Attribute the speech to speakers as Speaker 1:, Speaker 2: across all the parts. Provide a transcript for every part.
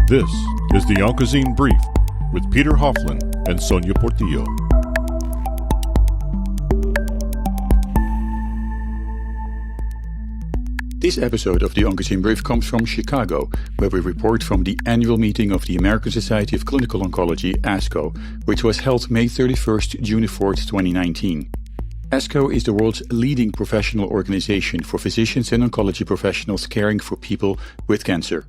Speaker 1: This is the Onco'Zine Brief with Peter Hofland and Sonia Portillo.
Speaker 2: This episode of the Onco'Zine Brief comes from Chicago, where we report from the annual meeting of the American Society of Clinical Oncology, ASCO, which was held May 31st, June 4th, 2019. ASCO is the world's leading professional organization for physicians and oncology professionals caring for people with cancer.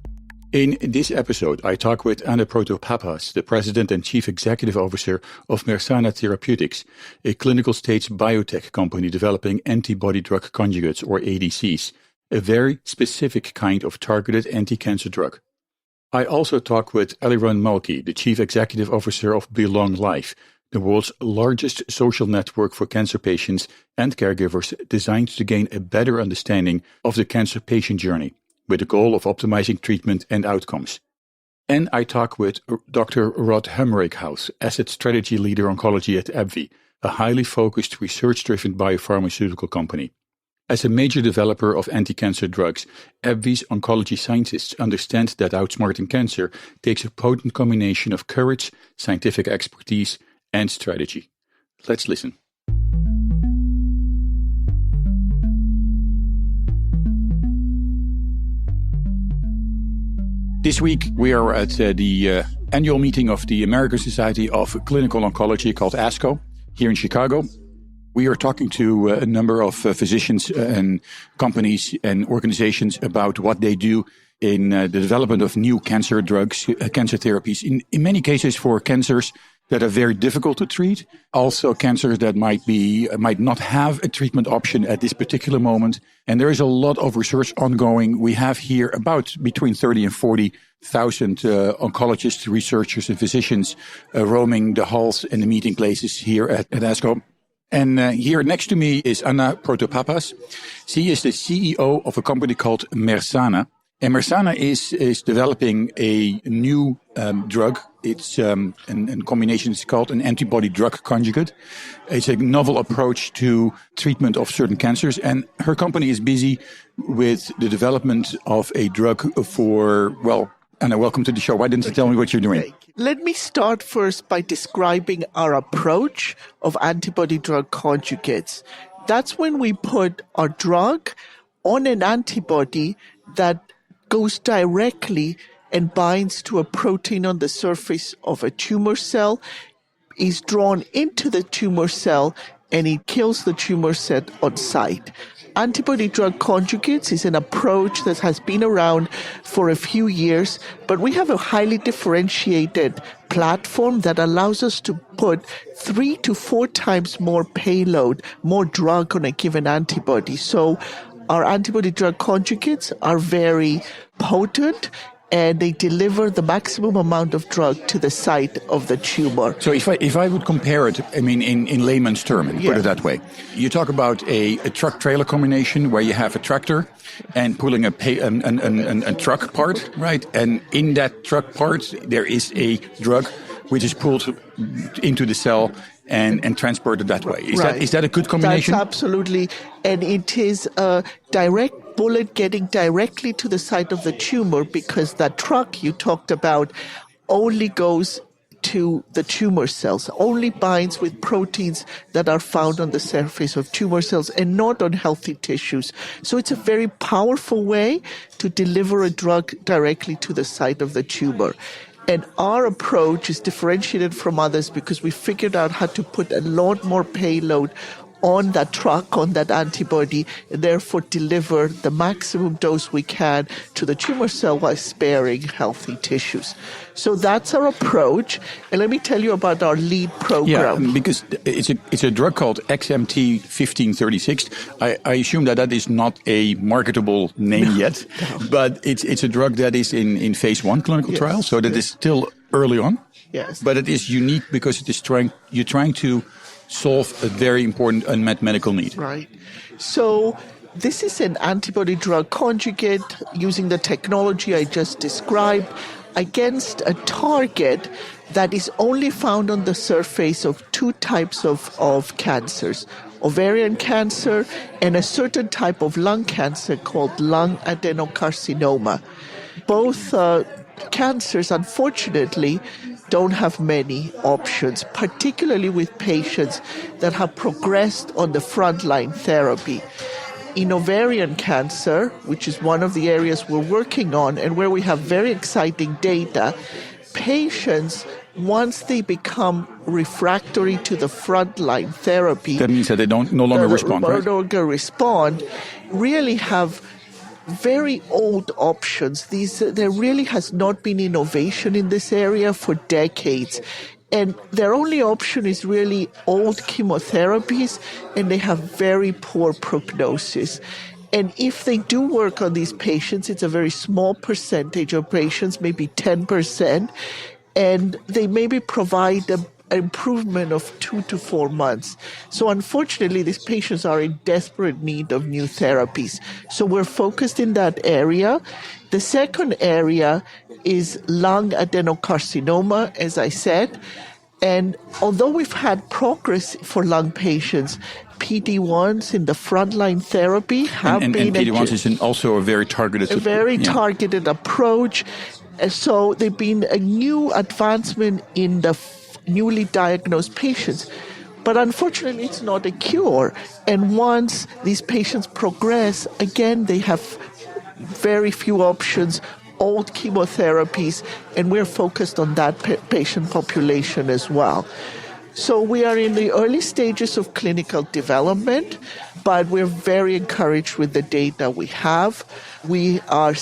Speaker 2: In this episode, I talk with Protopapas, the President and Chief Executive Officer of Mersana Therapeutics, a clinical-stage biotech company developing antibody-drug conjugates, or ADCs, a very specific kind of targeted anti-cancer drug. I also talk with Eliran Malki, the Chief Executive Officer of BELONG.life, the world's largest social network for cancer patients and caregivers designed to gain a better understanding of the cancer patient journey, with the goal of optimizing treatment and outcomes. And I talk with Dr. Rod Hemrickhouse, Asset Strategy Leader Oncology at AbbVie, a highly focused, research-driven biopharmaceutical company. As a major developer of anti-cancer drugs, AbbVie's oncology scientists understand that outsmarting cancer takes a potent combination of courage, scientific expertise, and strategy. Let's listen. This week, we are at the annual meeting of the American Society of Clinical Oncology called ASCO here in Chicago. We are talking to a number of physicians and companies and organizations about what they do in the development of new cancer drugs, cancer therapies, in many cases for cancers that are very difficult to treat. Also cancers that might not have a treatment option at this particular moment. And there is a lot of research ongoing. We have here about between 30 and 40,000 oncologists, researchers, and physicians roaming the halls and the meeting places here at ASCO. And here next to me is Protopapas. She is the CEO of a company called Mersana. And Mersana is developing a new drug. It's in combination, it's called an antibody-drug conjugate. It's a novel approach to treatment of certain cancers. And her company is busy with the development of a drug for, well, Anna, welcome to the show. Why didn't you tell me what you're doing?
Speaker 3: Let me start first by describing our approach of antibody-drug conjugates. That's when we put our drug on an antibody that goes directly and binds to a protein on the surface of a tumor cell, is drawn into the tumor cell, and it kills the tumor cell on site. Antibody-drug conjugates is an approach that has been around for a few years, but we have a highly differentiated platform that allows us to put 3 to 4 times more payload, more drug on a given antibody. So our antibody-drug conjugates are very potent, and they deliver the maximum amount of drug to the site of the tumor.
Speaker 2: So if I would compare it, I mean, in layman's terms, put it that way, you talk about a truck-trailer combination where you have a tractor and pulling a truck part, right? And in that truck part, there is a drug which is pulled into the cell and transported that way. Is that a good combination?
Speaker 3: That's absolutely. And it is a direct bullet getting directly to the site of the tumor, because that truck you talked about only goes to the tumor cells, only binds with proteins that are found on the surface of tumor cells and not on healthy tissues. So it's a very powerful way to deliver a drug directly to the site of the tumor. And our approach is differentiated from others because we figured out how to put a lot more payload on that truck, on that antibody, and therefore deliver the maximum dose we can to the tumor cell while sparing healthy tissues. So that's our approach. And let me tell you about our lead program.
Speaker 2: Yeah, because it's a drug called XMT-1536. I assume that is not a marketable name yet, but it's a drug that is in phase 1 clinical trial, so that is still early on.
Speaker 3: Yes.
Speaker 2: But it is unique because you're trying to solve a very important unmet medical need.
Speaker 3: Right. So this is an antibody-drug conjugate using the technology I just described. against a target that is only found on the surface of two types of cancers, ovarian cancer and a certain type of lung cancer called lung adenocarcinoma. Both cancers, unfortunately, don't have many options, particularly with patients that have progressed on the frontline therapy. In ovarian cancer, which is one of the areas we're working on and where we have very exciting data, patients, once they become refractory to the frontline therapy,
Speaker 2: that means that they no longer respond, right?
Speaker 3: No longer respond, really have very old options. There really has not been innovation in this area for decades. And their only option is really old chemotherapies, and they have very poor prognosis. And if they do work on these patients, it's a very small percentage of patients, maybe 10%, and they maybe provide an improvement of 2 to 4 months. So unfortunately, these patients are in desperate need of new therapies. So we're focused in that area. The second area is lung adenocarcinoma, as I said. And although we've had progress for lung patients, PD-1s in the frontline therapy have been...
Speaker 2: And PD-1s is also a very targeted...
Speaker 3: targeted approach. So they've been a new advancement in the newly diagnosed patients. But unfortunately, it's not a cure. And once these patients progress, again, they have very few options, old chemotherapies, and we're focused on that patient population as well. So we are in the early stages of clinical development, but we're very encouraged with the data we have. We are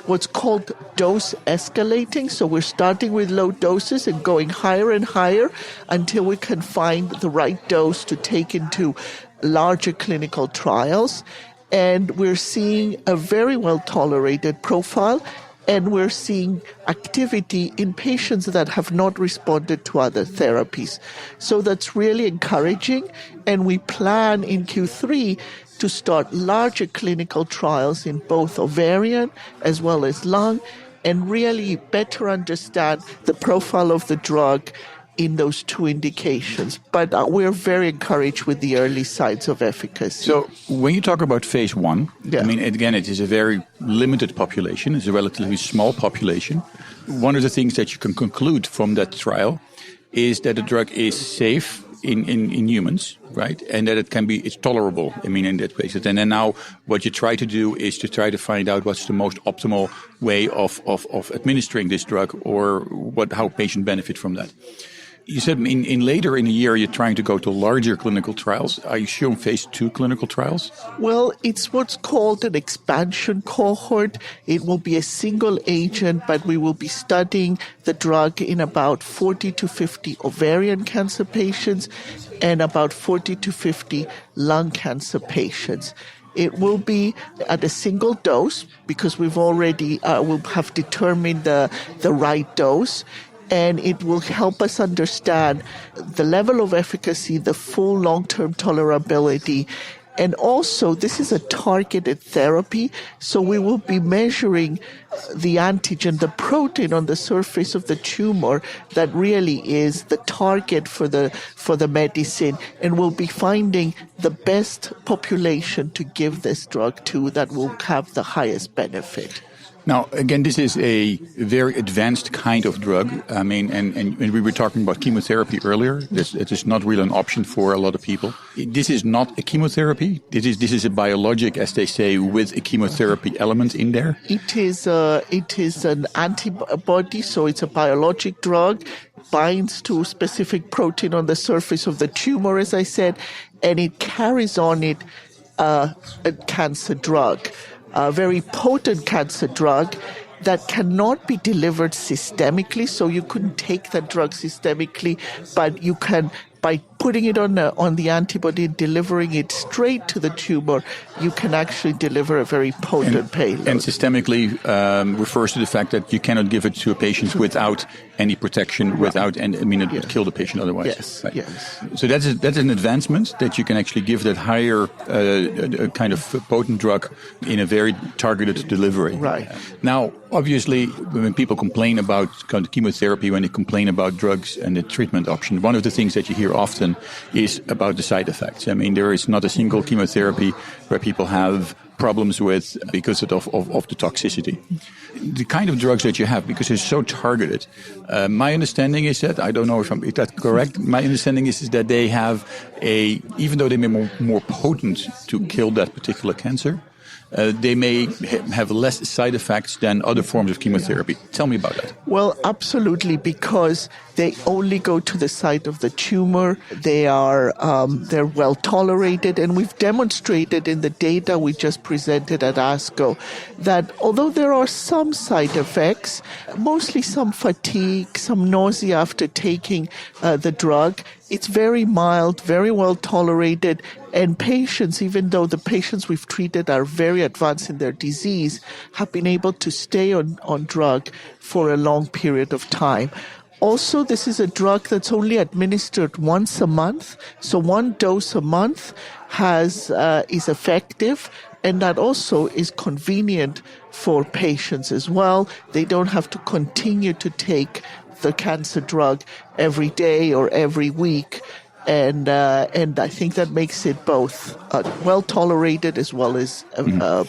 Speaker 3: what's called dose escalating. So we're starting with low doses and going higher and higher until we can find the right dose to take into larger clinical trials. And we're seeing a very well-tolerated profile, and we're seeing activity in patients that have not responded to other therapies. So that's really encouraging, and we plan in Q3 to start larger clinical trials in both ovarian as well as lung, and really better understand the profile of the drug in those two indications. But we're very encouraged with the early signs of efficacy.
Speaker 2: So when you talk about phase 1, I mean, again, it is a very limited population. It's a relatively small population. One of the things that you can conclude from that trial is that the drug is safe in humans, right? And that it's tolerable, I mean, in that basis. And then now what you try to do is to try to find out what's the most optimal way of administering this drug, or how patients benefit from that. You said in later in the year you're trying to go to larger clinical trials. Are you showing phase 2 clinical trials?
Speaker 3: Well, it's what's called an expansion cohort. It will be a single agent, but we will be studying the drug in about 40 to 50 ovarian cancer patients and about 40 to 50 lung cancer patients. It will be at a single dose because we've already will have determined the right dose. And it will help us understand the level of efficacy, the full long-term tolerability. And also, this is a targeted therapy, so we will be measuring the antigen, the protein on the surface of the tumor that really is the target for the medicine, and we'll be finding the best population to give this drug to that will have the highest benefit.
Speaker 2: Now, again, this is a very advanced kind of drug. I mean, and we were talking about chemotherapy earlier. It is not really an option for a lot of people. This is not a chemotherapy. This is a biologic, as they say, with a chemotherapy element in there.
Speaker 3: It is an antibody, so it's a biologic drug. Binds to a specific protein on the surface of the tumor, as I said, and it carries on it a cancer drug. A very potent cancer drug that cannot be delivered systemically, so you couldn't take that drug systemically, but you can, by putting it on the antibody and delivering it straight to the tumor, you can actually deliver a very potent payload.
Speaker 2: And systemically refers to the fact that you cannot give it to a patient without any protection, it would kill the patient otherwise.
Speaker 3: Yes,
Speaker 2: right.
Speaker 3: yes.
Speaker 2: So that's an advancement, that you can actually give that higher kind of potent drug in a very targeted delivery.
Speaker 3: Right.
Speaker 2: Now, obviously, when people complain about kind of chemotherapy, when they complain about drugs and the treatment option, one of the things that you hear often is about the side effects. I mean, there is not a single chemotherapy where people have problems with because of the toxicity. The kind of drugs that you have, because they're so targeted, my understanding is that, I don't know if that's correct, my understanding is that they have even though they may be more potent to kill that particular cancer, they may have less side effects than other forms of chemotherapy. Tell me about that.
Speaker 3: Well, absolutely, because they only go to the site of the tumor. They're well tolerated, and we've demonstrated in the data we just presented at ASCO that although there are some side effects, mostly some fatigue, some nausea after taking the drug, it's very mild, very well tolerated, and patients, even though the patients we've treated are very advanced in their disease, have been able to stay on drug for a long period of time. Also, this is a drug that's only administered once a month, so one dose a month is effective, and that also is convenient for patients as well. They don't have to continue to take the cancer drug every day or every week. And I think that makes it both well tolerated as well as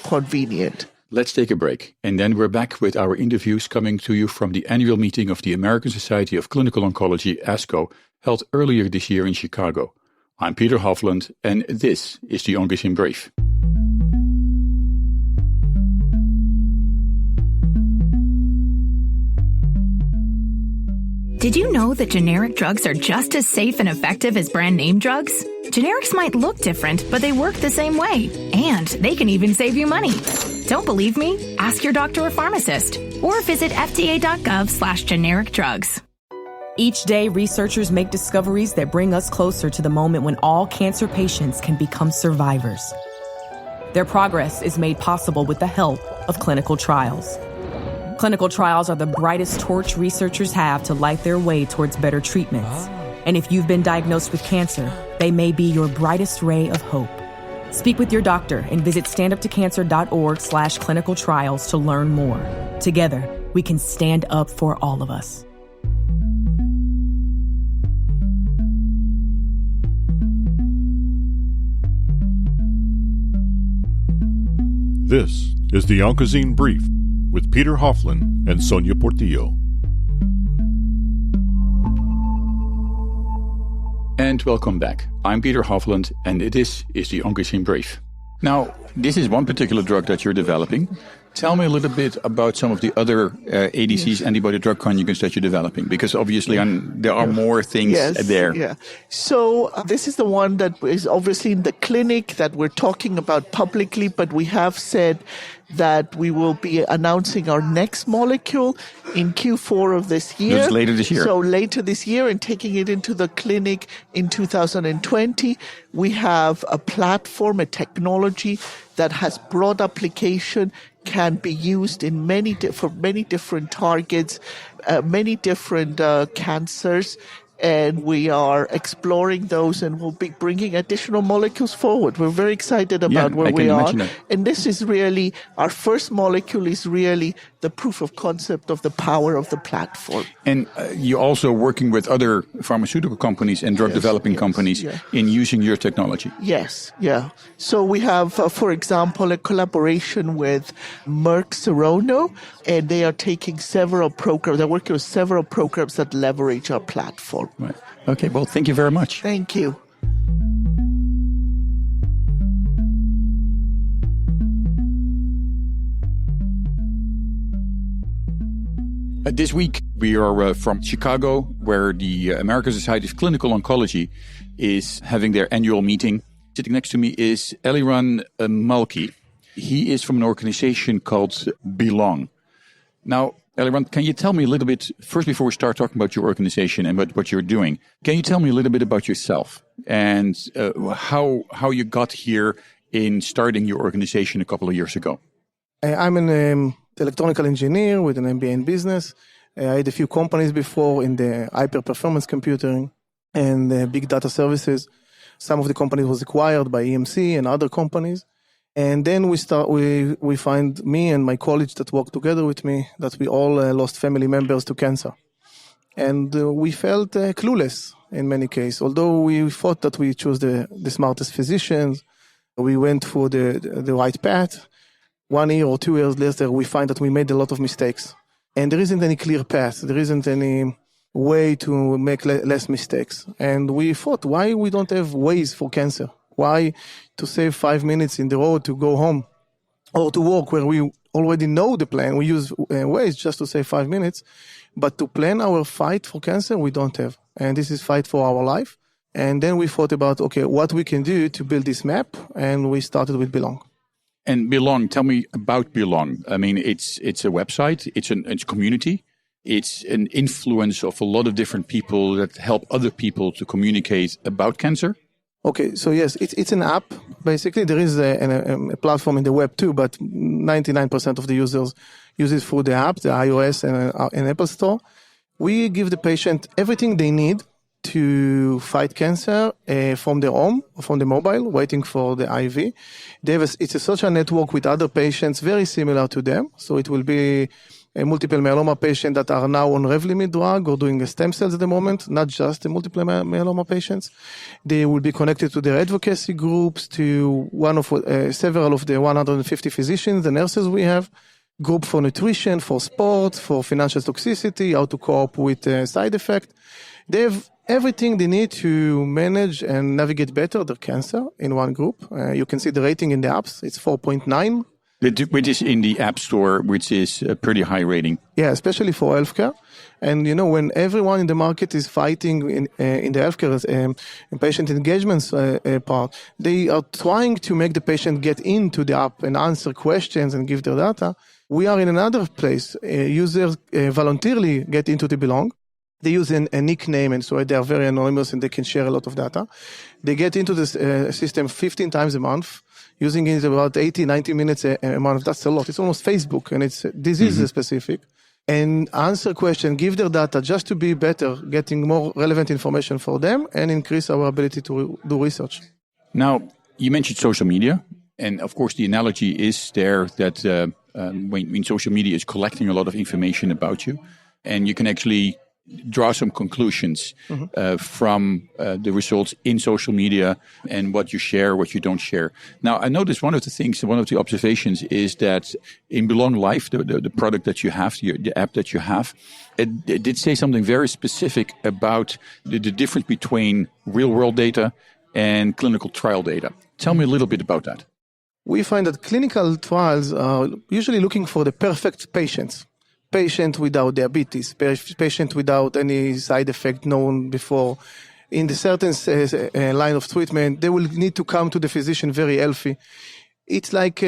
Speaker 3: convenient.
Speaker 2: Let's take a break, and then we're back with our interviews coming to you from the annual meeting of the American Society of Clinical Oncology, ASCO, held earlier this year in Chicago. I'm Peter Hofland, and this is the Onco'Zine Brief.
Speaker 4: Did you know that generic drugs are just as safe and effective as brand name drugs? Generics might look different, but they work the same way. And they can even save you money. Don't believe me? Ask your doctor or pharmacist. Or visit fda.gov/generic drugs.
Speaker 5: Each day, researchers make discoveries that bring us closer to the moment when all cancer patients can become survivors. Their progress is made possible with the help of clinical trials. Clinical trials are the brightest torch researchers have to light their way towards better treatments. And if you've been diagnosed with cancer, they may be your brightest ray of hope. Speak with your doctor and visit standuptocancer.org/clinical trials to learn more. Together, we can stand up for all of us.
Speaker 1: This is the Onco'Zine Brief with Peter Hofland and Sonia Portillo.
Speaker 2: And welcome back. I'm Peter Hofland, and this is the Onco'Zine Brief. Now, this is one particular drug that you're developing. Tell me a little bit about some of the other ADCs, antibody-drug conjugates that you're developing, because obviously there are more things there.
Speaker 3: Yeah. So this is the one that is obviously in the clinic that we're talking about publicly, but we have said that we will be announcing our next molecule in Q4 of this year.
Speaker 2: That's later this year.
Speaker 3: So later this year, and taking it into the clinic in 2020. We have a platform, a technology that has broad application, can be used in for many different targets, many different cancers. And we are exploring those, and we'll be bringing additional molecules forward. We're very excited about where we are. And this is really, our first molecule is really the proof of concept of the power of the platform.
Speaker 2: And you're also working with other pharmaceutical companies and drug developing companies in using your technology.
Speaker 3: Yes, yeah. So we have, for example, a collaboration with Merck Serono, and they are taking several programs. They're working with several programs that leverage our platform.
Speaker 2: Right. Okay, well, thank you very much.
Speaker 3: Thank you.
Speaker 2: This week, we are from Chicago, where the American Society of Clinical Oncology is having their annual meeting. Sitting next to me is Eliran Malki. He is from an organization called BELONG. Now, Eliran, can you tell me a little bit, first before we start talking about your organization and what you're doing, can you tell me a little bit about yourself and how you got here in starting your organization a couple of years ago?
Speaker 6: I'm an electronical engineer with an MBA in business. I had a few companies before in the hyper-performance computing and big data services. Some of the companies was acquired by EMC and other companies. And then we find me and my colleagues that work together with me, that we all lost family members to cancer. And we felt clueless in many cases. Although we thought that we chose the smartest physicians, we went for the right path. 1 year or 2 years later, we find that we made a lot of mistakes. And there isn't any clear path. There isn't any way to make less mistakes. And we thought, why we don't have ways for cancer? Why to save 5 minutes in the road to go home or to work where we already know the plan? We use ways just to save 5 minutes. But to plan our fight for cancer, we don't have. And this is fight for our life. And then we thought about, okay, what we can do to build this map. And we started with Belong.
Speaker 2: And Belong, tell me about Belong. I mean, it's a website, it's a community, it's an influence of a lot of different people that help other people to communicate about cancer.
Speaker 6: Okay, so yes, it's an app. Basically, there is a platform in the web too, but 99% of the users use it through the app, the iOS and Apple Store. We give the patient everything they need to fight cancer from their home, from the mobile, waiting for the IV. It's a social network with other patients very similar to them. So it will be a multiple myeloma patient that are now on Revlimid drug or doing stem cells at the moment, not just the multiple myeloma patients. They will be connected to their advocacy groups, to several of the 150 physicians and nurses we have, group for nutrition, for sport, for financial toxicity, how to cope with side effect. They have everything they need to manage and navigate better their cancer in one group. You can see the rating in the apps. It's 4.9.
Speaker 2: Which is in the App Store, which is a pretty high rating.
Speaker 6: Yeah, especially for healthcare. And, when everyone in the market is fighting in the healthcare patient engagements part, they are trying to make the patient get into the app and answer questions and give their data. We are in another place. Users voluntarily get into the Belong. They use a nickname, and so they are very anonymous and they can share a lot of data. They get into this system 15 times a month, using it about 80, 90 minutes a month. That's a lot. It's almost Facebook, and it's disease-specific. And answer questions, give their data just to be better, getting more relevant information for them and increase our ability to do research.
Speaker 2: Now, you mentioned social media. And of course, the analogy is there that when social media is collecting a lot of information about you, and you can actually draw some conclusions from the results in social media and what you share, what you don't share. Now, I noticed one of the observations is that in BELONG.life, the product that you have, the app that you have, it did say something very specific about the difference between real-world data and clinical trial data. Tell me a little bit about that.
Speaker 6: We find that clinical trials are usually looking for the perfect patients. Patient without diabetes, patient without any side effect known before. In the certain line of treatment, they will need to come to the physician very healthy. It's like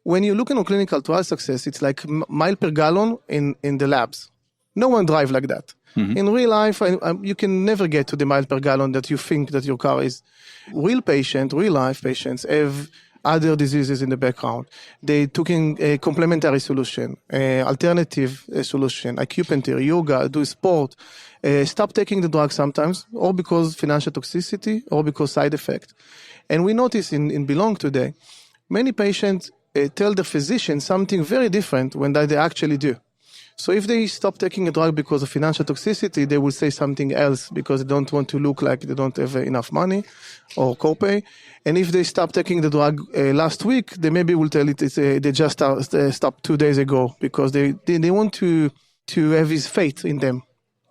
Speaker 6: when you look at clinical trial success, it's like mile per gallon in the labs. No one drives like that. Mm-hmm. In real life, you can never get to the mile per gallon that you think that your car is. Real life patients have other diseases in the background. They took in a complementary solution, alternative solution, acupuncture, yoga, do sport, stop taking the drug sometimes, or because financial toxicity, or because side effect. And we notice in Belong today, many patients tell the physician something very different when they actually do. So if they stop taking a drug because of financial toxicity, they will say something else because they don't want to look like they don't have enough money or copay. And if they stop taking the drug last week, they maybe will tell it they just stopped 2 days ago because they want to have his faith in them.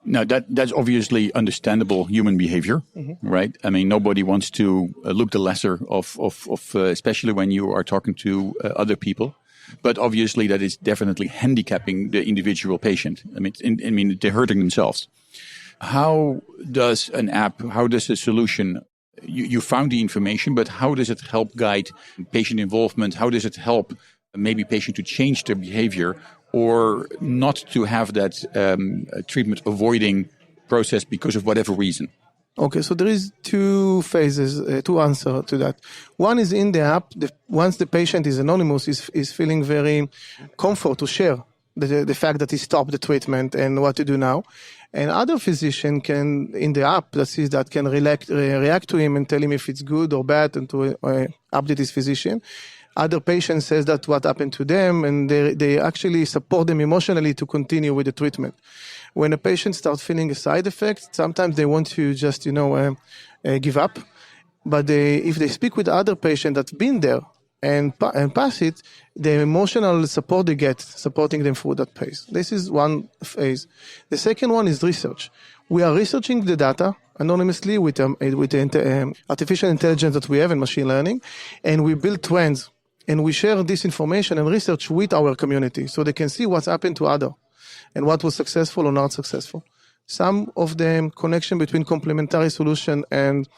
Speaker 2: Now, that's obviously understandable human behavior, right? I mean, nobody wants to look the lesser of especially when you are talking to other people. But obviously, that is definitely handicapping the individual patient. I mean, they're hurting themselves. How does a solution, you found the information, but how does it help guide patient involvement? How does it help maybe patient to change their behavior or not to have that treatment avoiding process because of whatever reason?
Speaker 6: Okay, so there is two phases to answer to that. One is in the app. Once the patient is anonymous, is feeling very comfort to share the fact that he stopped the treatment and what to do now. And other physician can, in the app that sees that, can react to him and tell him if it's good or bad, and to update his physician. Other patients says that what happened to them, and they actually support them emotionally to continue with the treatment. When a patient starts feeling a side effect, sometimes they want to just, give up. But if they speak with other patients that's been there and pass it, the emotional support they get, supporting them through that phase. This is one phase. The second one is research. We are researching the data anonymously with the artificial intelligence that we have in machine learning, and we build trends, and we share this information and research with our community so they can see what's happened to others and what was successful or not successful. Some of the connection between complementary solution and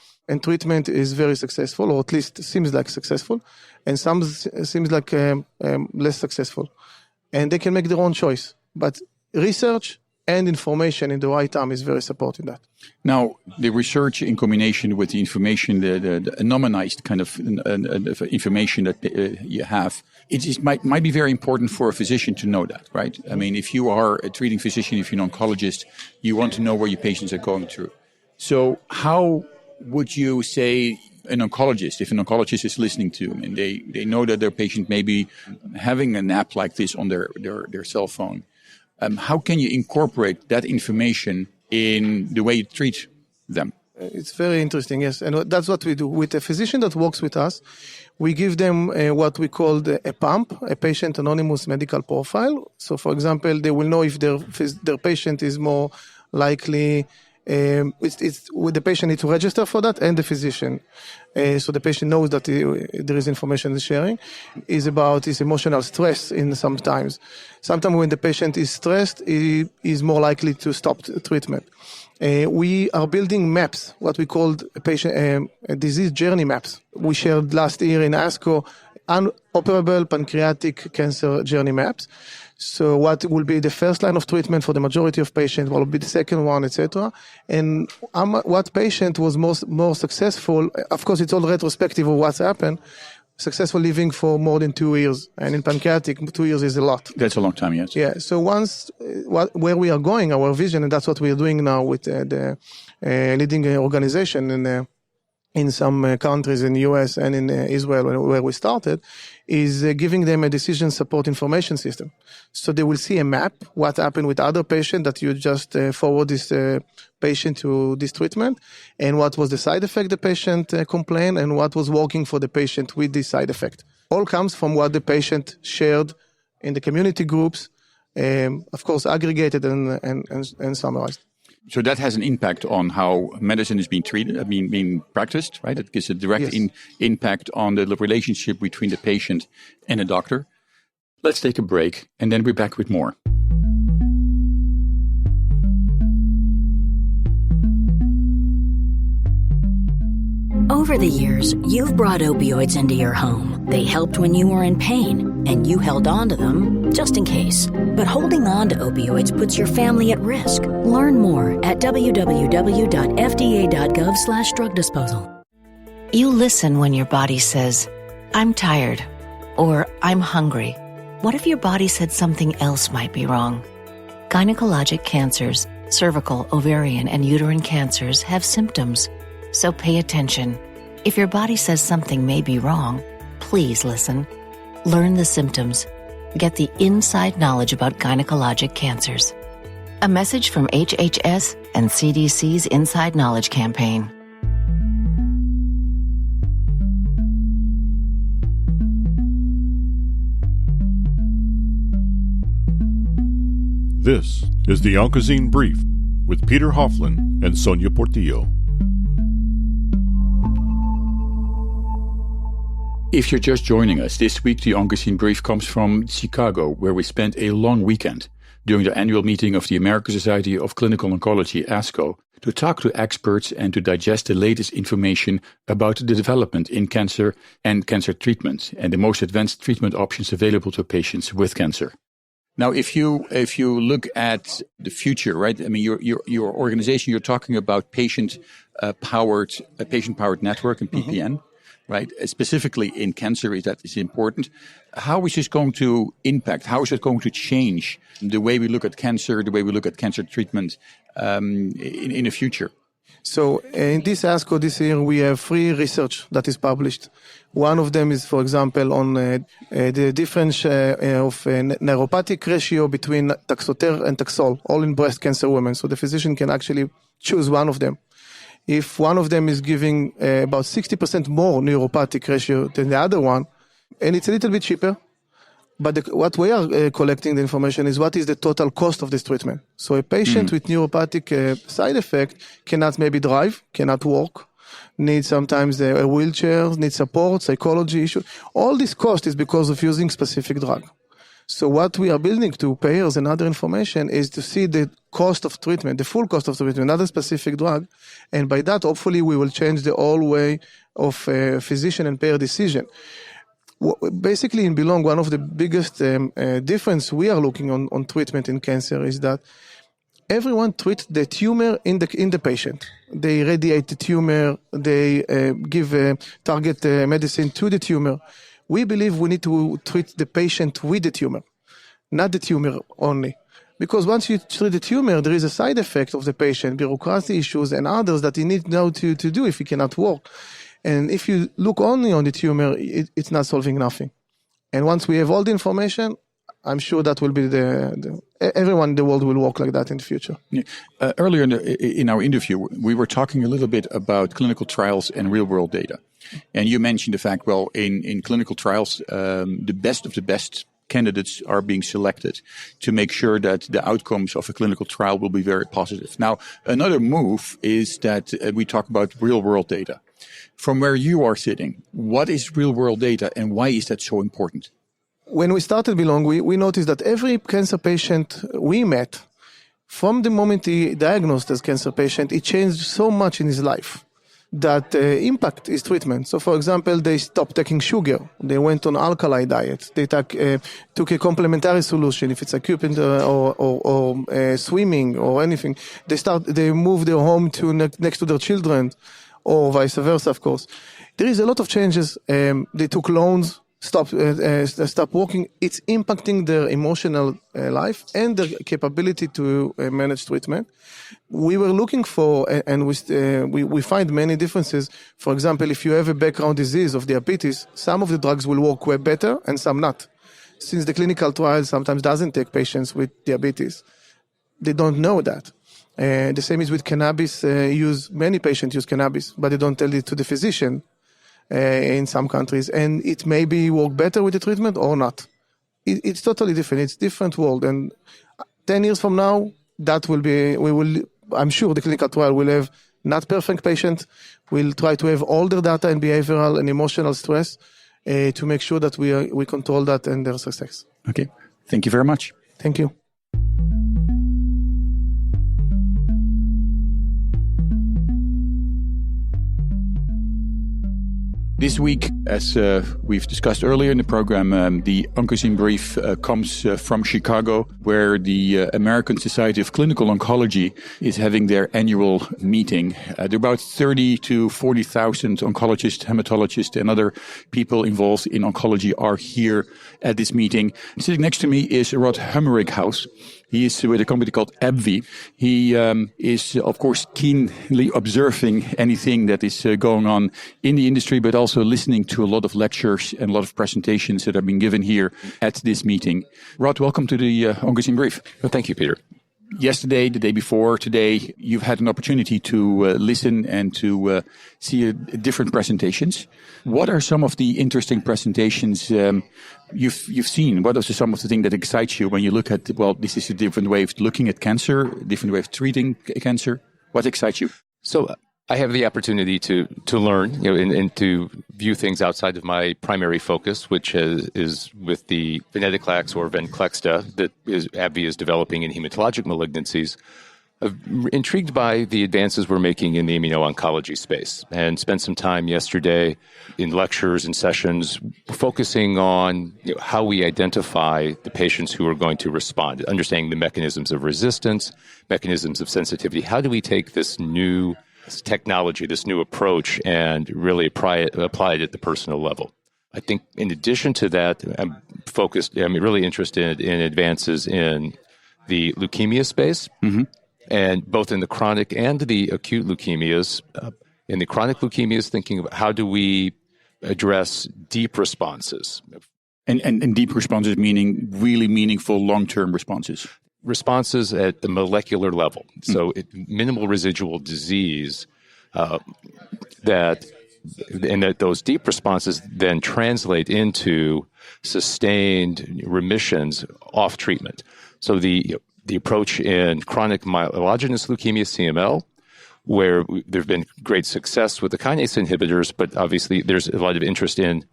Speaker 6: treatment is very successful, or at least seems like successful, and some seems like less successful. And they can make their own choice. But research and information in the right time is very supporting that.
Speaker 2: Now, the research in combination with the information, the anonymized kind of information that you have, it might be very important for a physician to know that, right? I mean, if you are a treating physician, if you're an oncologist, you want to know where your patients are going through. So how would you say an oncologist, if an oncologist is listening to them and they know that their patient may be having an app like this on their cell phone, how can you incorporate that information in the way you treat them?
Speaker 6: It's very interesting, yes. And that's what we do. With a physician that works with us, we give them what we call a PAMP, a patient anonymous medical profile. So, for example, they will know if their patient is more likely. It's with the patient need to register for that, and the physician. So the patient knows that there is information sharing. Is about his emotional stress in sometimes. Sometimes when the patient is stressed, he is more likely to stop treatment. We are building maps, what we called disease journey maps. We shared last year in ASCO unoperable pancreatic cancer journey maps. So what will be the first line of treatment for the majority of patients, what will be the second one, etc. And what patient was more successful, of course it's all retrospective of what's happened, successful living for more than 2 years. And in pancreatic, 2 years is a lot.
Speaker 2: That's a long time, yes.
Speaker 6: Yeah, so once, where we are going, our vision, and that's what we are doing now with the leading organization in some countries in the US and in Israel, where we started, is giving them a decision support information system. So they will see a map, what happened with other patient that you just forward this patient to this treatment, and what was the side effect the patient complained, and what was working for the patient with this side effect. All comes from what the patient shared in the community groups, of course aggregated and summarized.
Speaker 2: So that has an impact on how medicine is being treated, being practiced, right? It gives a direct impact on the relationship between the patient and the doctor. Let's take a break, and then we're back with more.
Speaker 7: Over the years, you've brought opioids into your home. They helped when you were in pain, and you held on to them just in case. But holding on to opioids puts your family at risk. Learn more at www.fda.gov/drug disposal.
Speaker 8: You listen when your body says, "I'm tired," or "I'm hungry." What if your body said something else might be wrong? Gynecologic cancers, cervical, ovarian, and uterine cancers have symptoms. So pay attention. If your body says something may be wrong, please listen. Learn the symptoms. Get the inside knowledge about gynecologic cancers. A message from HHS and CDC's Inside Knowledge campaign.
Speaker 1: This is the Onco'Zine Brief with Peter Hofland and Sonia Portillo.
Speaker 2: If you're just joining us, this week the Onco'Zine Brief comes from Chicago, where we spent a long weekend during the annual meeting of the American Society of Clinical Oncology, ASCO, to talk to experts and to digest the latest information about the development in cancer and cancer treatment and the most advanced treatment options available to patients with cancer. Now, if you look at the future, right? I mean, your organization, you're talking about patient powered network and PPN, right? Specifically in cancer, that is important. How is this going to impact? How is it going to change the way we look at cancer, the way we look at cancer treatment in the future?
Speaker 6: So in this ASCO this year, we have 3 research that is published. One of them is, for example, on the difference of neuropathic ratio between Taxotere and Taxol, all in breast cancer women. So the physician can actually choose one of them. If one of them is giving about 60% more neuropathic ratio than the other one, and it's a little bit cheaper, but what we are collecting the information is what is the total cost of this treatment. So a patient with neuropathic side effect cannot maybe drive, cannot walk, needs sometimes a wheelchair, needs support, psychology issue. All this cost is because of using specific drug. So what we are building to payers and other information is to see the cost of treatment, the full cost of treatment, not a specific drug. And by that, hopefully, we will change the whole way of physician and payer decision. Basically, in BELONG, one of the biggest difference we are looking on treatment in cancer is that everyone treats the tumor in the patient. They radiate the tumor, they give target medicine to the tumor. We believe we need to treat the patient with the tumor, not the tumor only. Because once you treat the tumor, there is a side effect of the patient, bureaucracy issues and others that you need now to do if you cannot work. And if you look only on the tumor, it's not solving nothing. And once we have all the information, I'm sure that will be everyone in the world will work like that in the future.
Speaker 2: Yeah. Earlier in our interview, we were talking a little bit about clinical trials and real-world data. And you mentioned the fact, well, in clinical trials, the best of the best candidates are being selected to make sure that the outcomes of a clinical trial will be very positive. Now, another move is that we talk about real-world data. From where you are sitting, what is real-world data and why is that so important?
Speaker 6: When we started BELONG, we noticed that every cancer patient we met, from the moment he diagnosed as cancer patient, it changed so much in his life that impact his treatment. So, for example, they stopped taking sugar. They went on alkali diet. They took a complementary solution, if it's acupuncture or swimming or anything. They moved their home to next to their children, or vice versa, of course. There is a lot of changes. They took loans, stop working. It's impacting their emotional life and their capability to manage treatment. We were looking for, and we find many differences. For example, if you have a background disease of diabetes, some of the drugs will work way better and some not. Since the clinical trial sometimes doesn't take patients with diabetes, they don't know that. The same is with cannabis use. Many patients use cannabis, but they don't tell it to the physician in some countries. And it may be work better with the treatment or not. It's totally different. It's different world. And 10 years from now, I'm sure the clinical trial will have not perfect patient. We'll try to have all their data and behavioral and emotional stress to make sure that we control that and their success.
Speaker 2: Okay. Thank you very much.
Speaker 6: Thank you.
Speaker 2: This week, as we've discussed earlier in the program, the Onco'Zine Brief comes from Chicago, where the American Society of Clinical Oncology is having their annual meeting. There are about 30 to 40,000 oncologists, hematologists, and other people involved in oncology are here at this meeting. Sitting next to me is Rod Hummerighouse. He is with a company called AbbVie. He is, of course, keenly observing anything that is going on in the industry, but also listening to a lot of lectures and a lot of presentations that are being given here at this meeting. Rod, welcome to the Onco'Zine Brief.
Speaker 9: Well, thank you, Peter.
Speaker 2: Yesterday, the day before, today, you've had an opportunity to listen and to see different presentations. What are some of the interesting presentations you've seen? What are some of the things that excites you when you look at, well, this is a different way of looking at cancer, a different way of treating cancer? What excites you?
Speaker 9: So I have the opportunity to learn, and to view things outside of my primary focus, which is with the venetoclax or Venclexta that AbbVie is developing in hematologic malignancies. intrigued by the advances we're making in the immuno-oncology space, and spent some time yesterday in lectures and sessions focusing on how we identify the patients who are going to respond, understanding the mechanisms of resistance, mechanisms of sensitivity. How do we take this new technology, this new approach, and really apply it at the personal level? I think in addition to that, I'm really interested in advances in the leukemia space, and both in the chronic and the acute leukemias. In the chronic leukemias, thinking about how do we address deep responses.
Speaker 2: And deep responses meaning really meaningful long-term responses.
Speaker 9: Responses at the molecular level. So minimal residual disease that those deep responses then translate into sustained remissions off treatment. So the approach in chronic myelogenous leukemia, CML, where there have been great success with the kinase inhibitors, but obviously there's a lot of interest in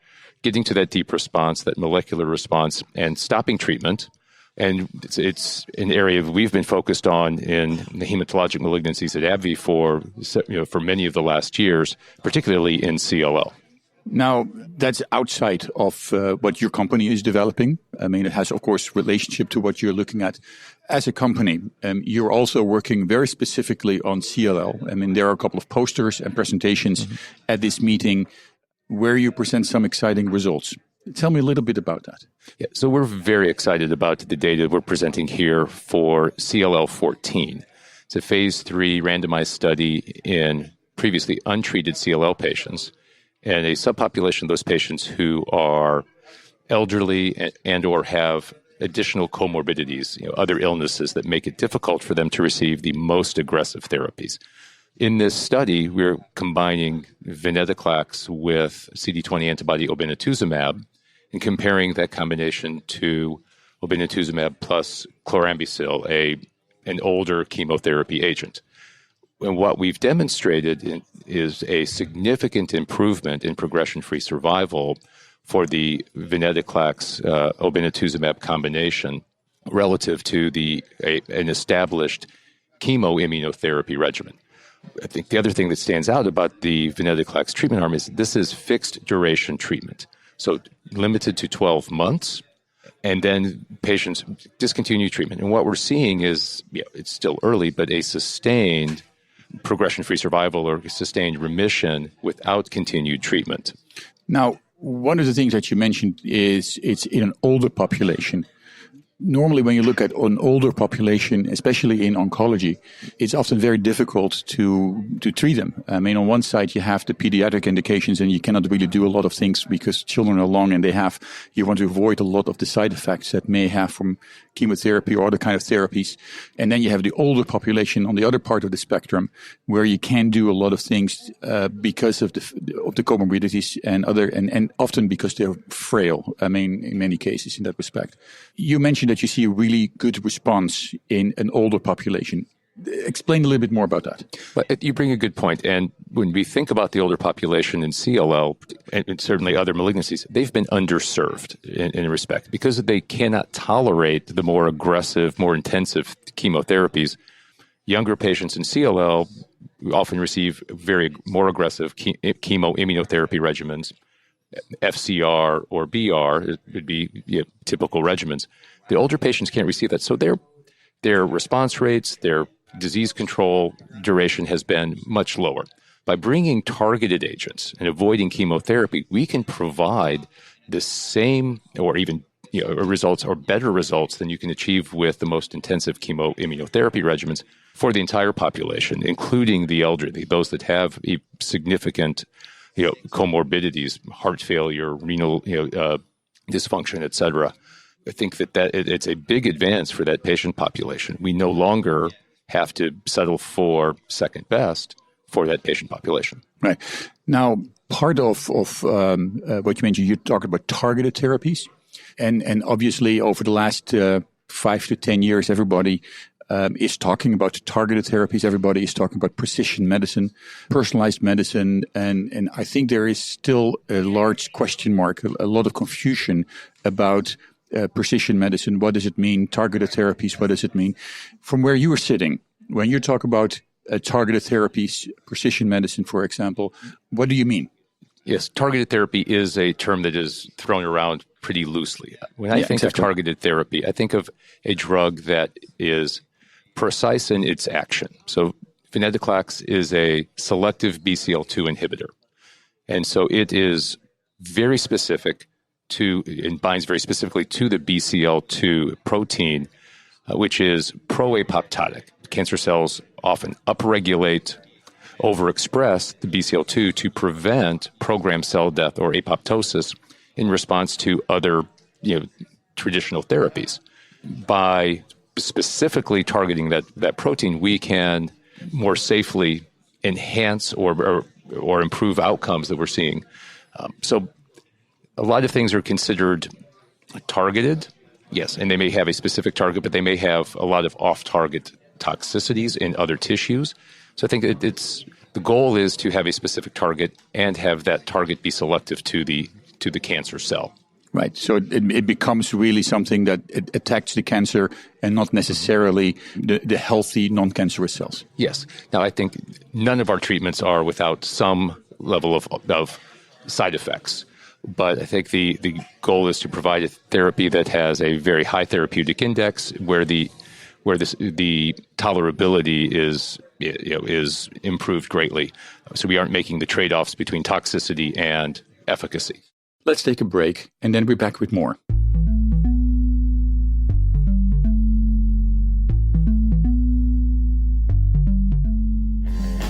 Speaker 9: getting to that deep response, that molecular response, and stopping treatment. And it's an area we've been focused on in the hematologic malignancies at AbbVie for many of the last years, particularly in CLL.
Speaker 2: Now, that's outside of what your company is developing. I mean, it has, of course, relationship to what you're looking at. As a company, you're also working very specifically on CLL. I mean, there are a couple of posters and presentations at this meeting where you present some exciting results. Tell me a little bit about that.
Speaker 9: Yeah, so we're very excited about the data we're presenting here for CLL-14. It's a phase 3 randomized study in previously untreated CLL patients, and a subpopulation of those patients who are elderly and or have additional comorbidities, other illnesses that make it difficult for them to receive the most aggressive therapies. In this study, we're combining venetoclax with CD20 antibody obinutuzumab and comparing that combination to obinutuzumab plus chlorambucil, an older chemotherapy agent. And what we've demonstrated is a significant improvement in progression-free survival for the venetoclax obinutuzumab combination relative to an established chemoimmunotherapy regimen. I think the other thing that stands out about the venetoclax treatment arm is this is fixed duration treatment. So limited to 12 months, and then patients discontinue treatment. And what we're seeing is, it's still early, but a sustained progression-free survival or sustained remission without continued treatment.
Speaker 2: Now, one of the things that you mentioned is it's in an older population. Normally, when you look at an older population, especially in oncology, it's often very difficult to treat them. I mean, on one side, you have the pediatric indications, and you cannot really do a lot of things because children are long and you want to avoid a lot of the side effects that may have from chemotherapy or other kind of therapies. And then you have the older population on the other part of the spectrum where you can do a lot of things because of the comorbidities and often because they're frail. I mean, in many cases in that respect. You mentioned that you see a really good response in an older population. Explain a little bit more about that.
Speaker 9: But you bring a good point. And when we think about the older population in CLL, and certainly other malignancies, they've been underserved in a respect because they cannot tolerate the more aggressive, more intensive chemotherapies. Younger patients in CLL often receive more aggressive chemoimmunotherapy regimens. FCR or BR would be typical regimens. The older patients can't receive that. So their response rates, their disease control duration has been much lower. By bringing targeted agents and avoiding chemotherapy, we can provide the same or even results or better results than you can achieve with the most intensive chemoimmunotherapy regimens for the entire population, including the elderly, those that have significant comorbidities, heart failure, renal dysfunction, et cetera. I think that it's a big advance for that patient population. We no longer have to settle for second best for that patient population.
Speaker 2: Right. Now, part of what you mentioned, you talked about targeted therapies. And obviously, over the last 5 to 10 years, everybody is talking about targeted therapies. Everybody is talking about precision medicine, personalized medicine. And I think there is still a large question mark, a lot of confusion about precision medicine. What does it mean? Targeted therapies, what does it mean? From where you are sitting, When you talk about targeted therapies, precision medicine, for example, what do you mean?
Speaker 9: Yes, targeted therapy is a term that is thrown around pretty loosely. When I think of targeted therapy, I think of a drug that is precise in its action. So venetoclax is a selective BCL2 inhibitor. And so it is very specific and binds very specifically to the BCL2 protein, which is pro-apoptotic. Cancer cells often upregulate, overexpress the BCL2 to prevent programmed cell death or apoptosis in response to other traditional therapies. By specifically targeting that protein, we can more safely enhance or improve outcomes that we're seeing. So a lot of things are considered targeted, yes, and they may have a specific target, but they may have a lot of off-target toxicities in other tissues. So I think the goal is to have a specific target and have that target be selective to the cancer cell.
Speaker 2: Right. So it becomes really something that it attacks the cancer and not necessarily the healthy non-cancerous cells.
Speaker 9: Yes. Now, I think none of our treatments are without some level of side effects. But I think the goal is to provide a therapy that has a very high therapeutic index where the tolerability is improved greatly. So we aren't making the trade-offs between toxicity and efficacy.
Speaker 2: Let's take a break, and then we're back with more.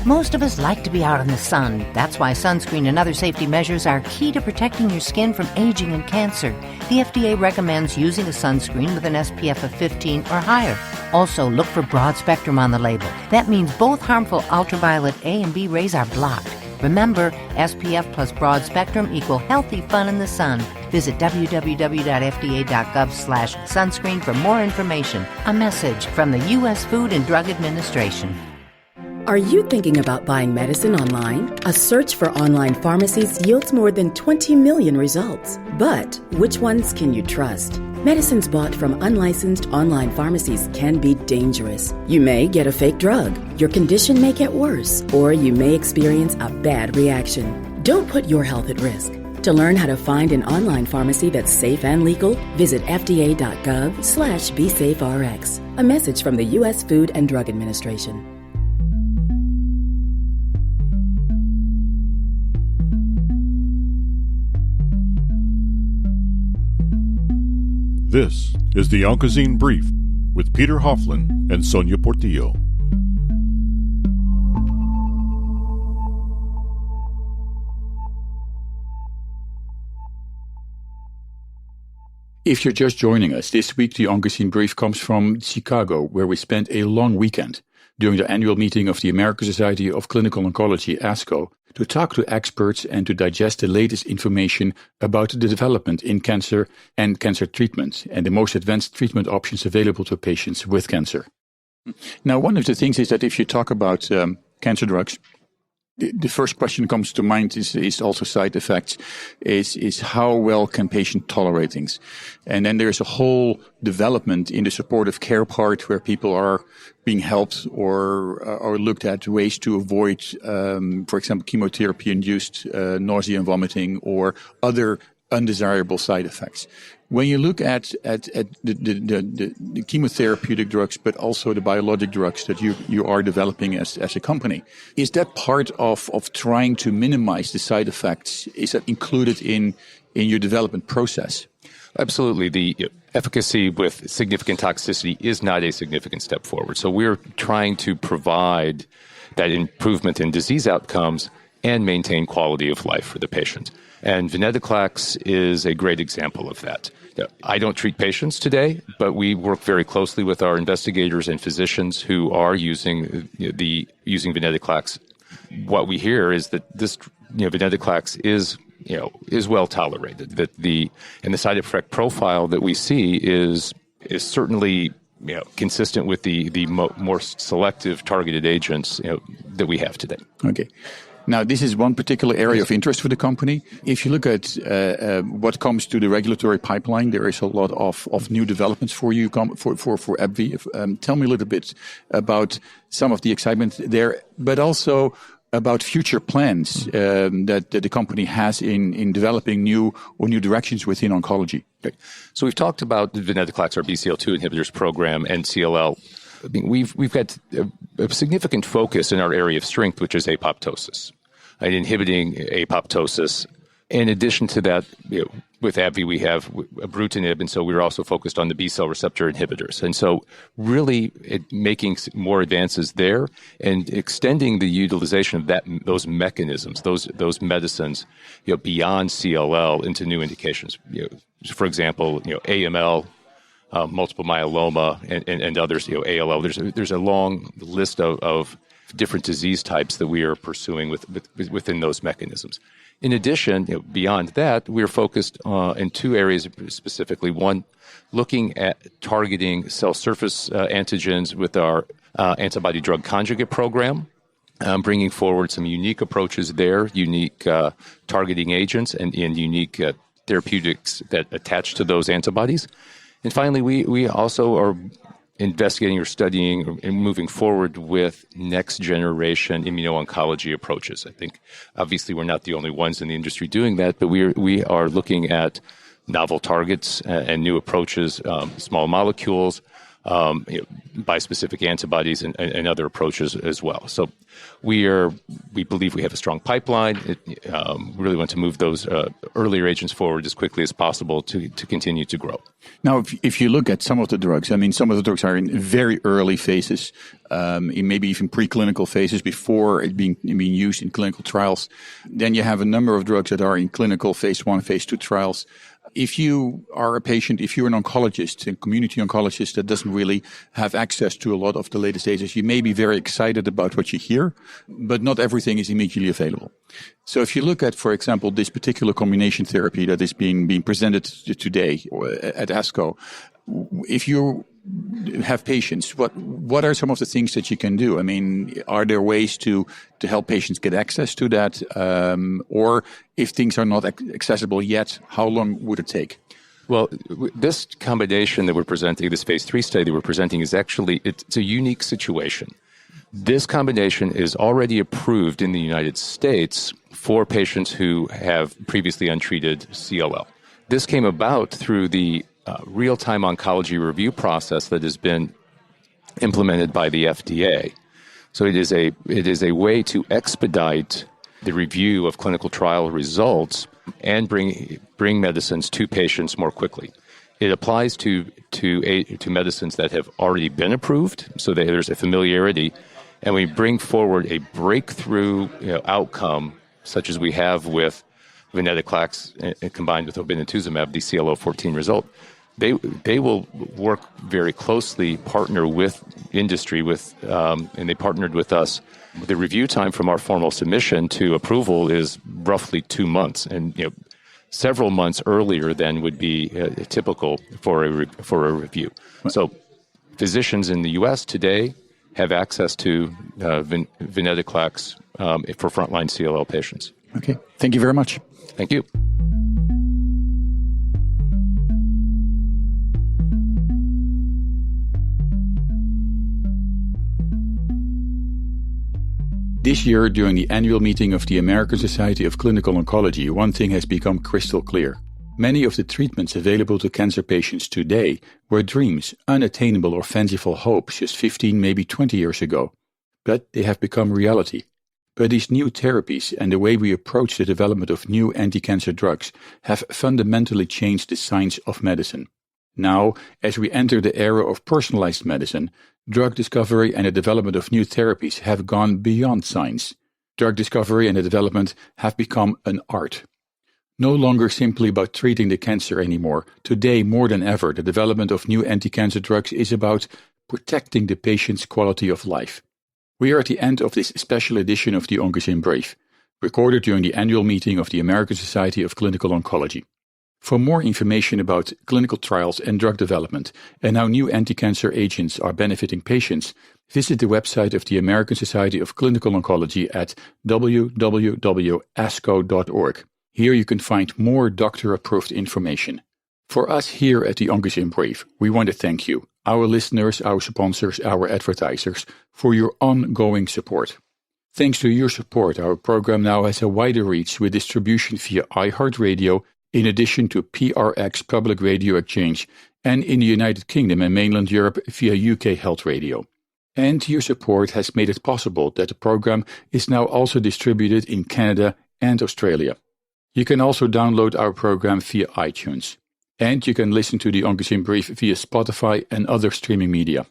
Speaker 10: Most of us like to be out in the sun. That's why sunscreen and other safety measures are key to protecting your skin from aging and cancer. The FDA recommends using a sunscreen with an SPF of 15 or higher. Also, look for broad spectrum on the label. That means both harmful ultraviolet A and B rays are blocked. Remember, SPF plus broad spectrum equal healthy fun in the sun. Visit www.fda.gov/sunscreen for more information. A message from the U.S. Food and Drug Administration.
Speaker 11: Are you thinking about buying medicine online? A search for online pharmacies yields more than 20 million results. But which ones can you trust? Medicines bought from unlicensed online pharmacies can be dangerous. You may get a fake drug, your condition may get worse, or you may experience a bad reaction. Don't put your health at risk. To learn how to find an online pharmacy that's safe and legal, visit fda.gov/BeSafeRx. A message from the U.S. Food and Drug Administration.
Speaker 1: This is the Onco'Zine Brief with Peter Hofland and Sonia Portillo.
Speaker 2: If you're just joining us, this week the Onco'Zine Brief comes from Chicago, where we spent a long weekend during the annual meeting of the American Society of Clinical Oncology, ASCO, to talk to experts and to digest the latest information about the development in cancer and cancer treatment and the most advanced treatment options available to patients with cancer. Now, one of the things is that if you talk about cancer drugs, the first question that comes to mind is also side effects, is how well can patient tolerate things? And then there's a whole development in the supportive care part where people are being helped or looked at ways to avoid, for example, chemotherapy-induced nausea and vomiting or other undesirable side effects. When you look at the chemotherapeutic drugs, but also the biologic drugs that you are developing as a company, is that part of trying to minimize the side effects? Is that included in your development process?
Speaker 9: Absolutely. The efficacy with significant toxicity is not a significant step forward. So we're trying to provide that improvement in disease outcomes and maintain quality of life for the patient. And venetoclax is a great example of that. I don't treat patients today, but we work very closely with our investigators and physicians who are using venetoclax. What we hear is that this venetoclax is well tolerated. That the side effect profile that we see is certainly consistent with the more selective targeted agents that we have today.
Speaker 2: Okay. Now, this is one particular area of interest for the company. If you look at what comes to the regulatory pipeline, there is a lot of new developments for you, for AbbVie. Tell me a little bit about some of the excitement there, but also about future plans that the company has in developing new directions within oncology.
Speaker 9: Okay. So we've talked about venetoclax, our BCL2 inhibitors program, and CLL. I mean, we've got a significant focus in our area of strength, which is apoptosis, and inhibiting apoptosis. In addition to that, with AbbVie, we have ibrutinib, and so we're also focused on the B-cell receptor inhibitors. And so really making more advances there and extending the utilization of those mechanisms, those medicines, beyond CLL into new indications. For example, AML, multiple myeloma, and others, ALL. There's a long list of different disease types that we are pursuing within those mechanisms. In addition, beyond that, we're focused in two areas specifically. One, looking at targeting cell surface antigens with our antibody-drug conjugate program, bringing forward some unique approaches there, unique targeting agents and unique therapeutics that attach to those antibodies. And finally, we also are investigating or studying and moving forward with next-generation immuno-oncology approaches. I think, obviously, we're not the only ones in the industry doing that, but we are looking at novel targets and new approaches, small molecules, bispecific antibodies, and other approaches as well. So we believe we have a strong pipeline. We really want to move those earlier agents forward as quickly as possible to continue to grow.
Speaker 2: Now, if you look at some of the drugs, some of the drugs are in very early phases, in maybe even preclinical phases before it being used in clinical trials. Then you have a number of drugs that are in clinical phase 1, phase 2 trials. If you are a patient, if you're an oncologist, a community oncologist that doesn't really have access to a lot of the latest data, you may be very excited about what you hear, but not everything is immediately available. So if you look at, for example, this particular combination therapy that is being presented today at ASCO, if you have patients, what are some of the things that you can do? Are there ways to help patients get access to that? Or if things are not accessible yet, how long would it take?
Speaker 9: Well, this combination that we're presenting, this phase 3 study that we're presenting, it's a unique situation. This combination is already approved in the United States for patients who have previously untreated CLL. This came about through the real-time oncology review process that has been implemented by the FDA. So it is a way to expedite the review of clinical trial results and bring medicines to patients more quickly. It applies to medicines that have already been approved, so that there's a familiarity, and we bring forward a breakthrough outcome, such as we have with venetoclax combined with obinutuzumab, the CLL14 result. They will work very closely, partner with industry, and they partnered with us. The review time from our formal submission to approval is roughly 2 months, and several months earlier than would be typical for a review. So, physicians in the U.S. today have access to venetoclax for frontline CLL patients.
Speaker 2: Okay, thank you very much.
Speaker 9: Thank you.
Speaker 2: This year, during the annual meeting of the American Society of Clinical Oncology, one thing has become crystal clear. Many of the treatments available to cancer patients today were dreams, unattainable or fanciful hopes just 15, maybe 20 years ago. But they have become reality. But these new therapies and the way we approach the development of new anti-cancer drugs have fundamentally changed the science of medicine. Now, as we enter the era of personalized medicine, drug discovery and the development of new therapies have gone beyond science. Drug discovery and the development have become an art. No longer simply about treating the cancer anymore. Today, more than ever, the development of new anti-cancer drugs is about protecting the patient's quality of life. We are at the end of this special edition of the Onco'Zine Brief, recorded during the annual meeting of the American Society of Clinical Oncology. For more information about clinical trials and drug development and how new anti-cancer agents are benefiting patients, visit the website of the American Society of Clinical Oncology at www.asco.org. Here you can find more doctor-approved information. For us here at the Onco'Zine Brief, we want to thank you, our listeners, our sponsors, our advertisers, for your ongoing support. Thanks to your support, our program now has a wider reach with distribution via iHeartRadio, in addition to PRX Public Radio Exchange, and in the United Kingdom and mainland Europe via UK Health Radio. And your support has made it possible that the program is now also distributed in Canada and Australia. You can also download our program via iTunes. And you can listen to the Onco'Zine Brief via Spotify and other streaming media.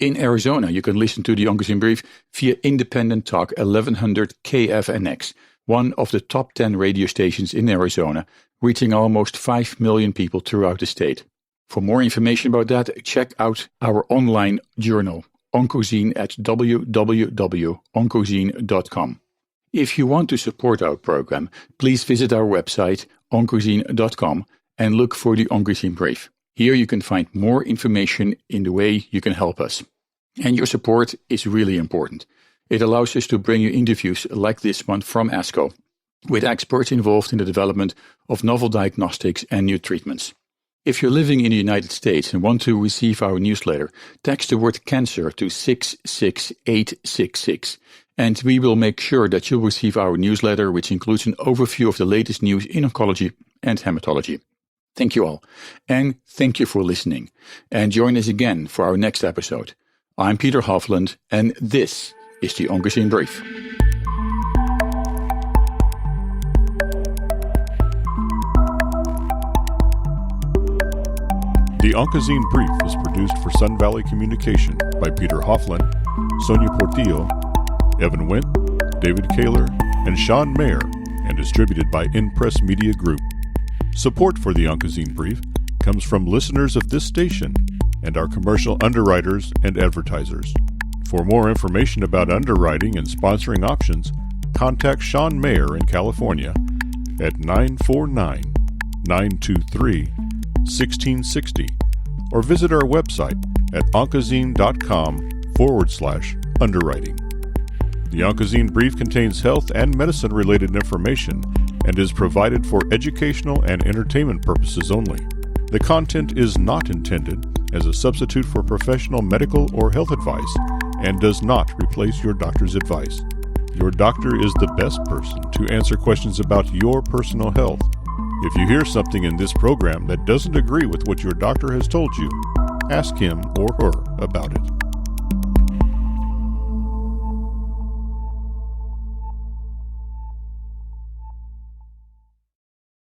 Speaker 2: In Arizona, you can listen to the Onco'Zine Brief via Independent Talk 1100 KFNX, one of the top 10 radio stations in Arizona, reaching almost 5 million people throughout the state. For more information about that, check out our online journal, Onco'Zine, at www.oncozine.com. If you want to support our program, please visit our website, oncozine.com, and look for the Onco'Zine Brief. Here you can find more information in the way you can help us. And your support is really important. It allows us to bring you interviews like this one from ASCO, with experts involved in the development of novel diagnostics and new treatments. If you're living in the United States and want to receive our newsletter, text the word cancer to 66866, and we will make sure that you'll receive our newsletter, which includes an overview of the latest news in oncology and hematology. Thank you all, and thank you for listening. And join us again for our next episode. I'm Peter Hofland, and this is the Onco'Zine Brief.
Speaker 1: The Onco'Zine Brief is produced for Sun Valley Communication by Peter Hofland, Sonia Portillo, Evan Wendt, David Kaler, and Sean Mayer, and distributed by InPress Media Group. Support for the Onco'Zine Brief comes from listeners of this station and our commercial underwriters and advertisers. For more information about underwriting and sponsoring options, contact Sean Mayer in California at 949-923-1660 or visit our website at oncozine.com/underwriting. The Onco'Zine Brief contains health and medicine-related information and is provided for educational and entertainment purposes only. The content is not intended as a substitute for professional medical or health advice and does not replace your doctor's advice. Your doctor is the best person to answer questions about your personal health. If you hear something in this program that doesn't agree with what your doctor has told you, ask him or her about it.